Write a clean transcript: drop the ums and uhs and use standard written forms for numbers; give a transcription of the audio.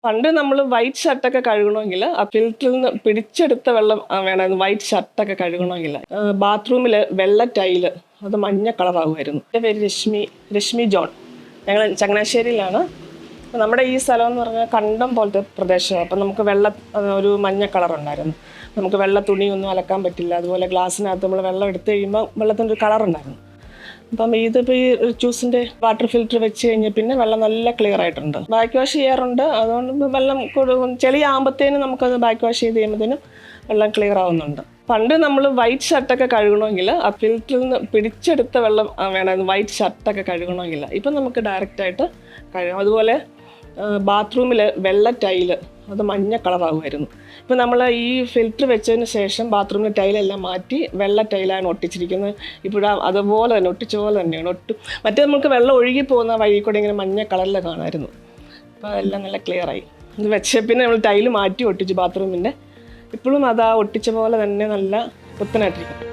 പണ്ട് നമ്മൾ വൈറ്റ് ഷർട്ടൊക്കെ കഴുകണമെങ്കിൽ ആ ഫിൽറ്ററിൽ നിന്ന് പിടിച്ചെടുത്ത വെള്ളം വേണമായിരുന്നു. വൈറ്റ് ഷർട്ടൊക്കെ കഴുകണമെങ്കിൽ ബാത്റൂമിൽ വെള്ള ടൈല് അത് മഞ്ഞ കളറാകുമായിരുന്നു. എൻ്റെ പേര് രശ്മി ജോൺ. ഞങ്ങൾ ചങ്ങനാശ്ശേരിയിലാണ്. നമ്മുടെ ഈ സ്ഥലം എന്ന് പറഞ്ഞാൽ കണ്ടം പോലത്തെ പ്രദേശമാണ്. അപ്പം നമുക്ക് ഒരു മഞ്ഞ കളറുണ്ടായിരുന്നു. നമുക്ക് വെള്ള തുണിയൊന്നും അലക്കാൻ പറ്റില്ല. അതുപോലെ ഗ്ലാസ്സിനകത്ത് നമ്മൾ വെള്ളം എടുത്തു കഴിയുമ്പോൾ വെള്ളത്തിനൊരു കളറുണ്ടായിരുന്നു. അപ്പം ഇതിപ്പോൾ ഈ ജ്യൂസിൻ്റെ വാട്ടർ ഫിൽറ്റർ വെച്ച് കഴിഞ്ഞാൽ പിന്നെ വെള്ളം നല്ല ക്ലിയർ ആയിട്ടുണ്ട്. ബാക്ക് വാഷ് ചെയ്യാറുണ്ട്. അതുകൊണ്ട് വെള്ളം ചെളിയാകുമ്പോഴത്തേനും നമുക്കത് ബാക്ക് വാഷ് ചെയ്ത് കഴിയുമ്പോഴത്തേനും വെള്ളം ക്ലിയർ ആവുന്നുണ്ട്. പണ്ട് നമ്മൾ വൈറ്റ് ഷർട്ടൊക്കെ കഴുകണമെങ്കിൽ ആ ഫിൽറ്ററിൽ നിന്ന് പിടിച്ചെടുത്ത വെള്ളം വേണമായിരുന്നു. വൈറ്റ് ഷർട്ടൊക്കെ കഴുകണമെങ്കിൽ ഇപ്പം നമുക്ക് ഡയറക്റ്റായിട്ട് കഴുകാം. അതുപോലെ ബാത്റൂമിൽ വെള്ള ടൈല് അത് മഞ്ഞ കളറാകുമായിരുന്നു. ഇപ്പം നമ്മൾ ഈ ഫിൽറ്റർ വെച്ചതിന് ശേഷം ബാത്റൂമിലെ ടൈലെല്ലാം മാറ്റി വെള്ള ടൈലാണ് ഒട്ടിച്ചിരിക്കുന്നത്. ഇപ്പോഴും അതുപോലെ തന്നെ ഒട്ടിച്ച പോലെ തന്നെയാണ്. മറ്റേ നമുക്ക് വെള്ളം ഒഴുകി പോകുന്ന വഴി കൂടെ ഇങ്ങനെ മഞ്ഞ കളറിൽ കാണാമായിരുന്നു. അപ്പോൾ അതെല്ലാം നല്ല ക്ലിയറായി. ഇത് വെച്ച പിന്നെ നമ്മൾ ടൈല് മാറ്റി ഒട്ടിച്ചു ബാത്റൂമിൻ്റെ. ഇപ്പോഴും അത് ഒട്ടിച്ച പോലെ തന്നെ നല്ല പുത്തനായിട്ടിരിക്കും.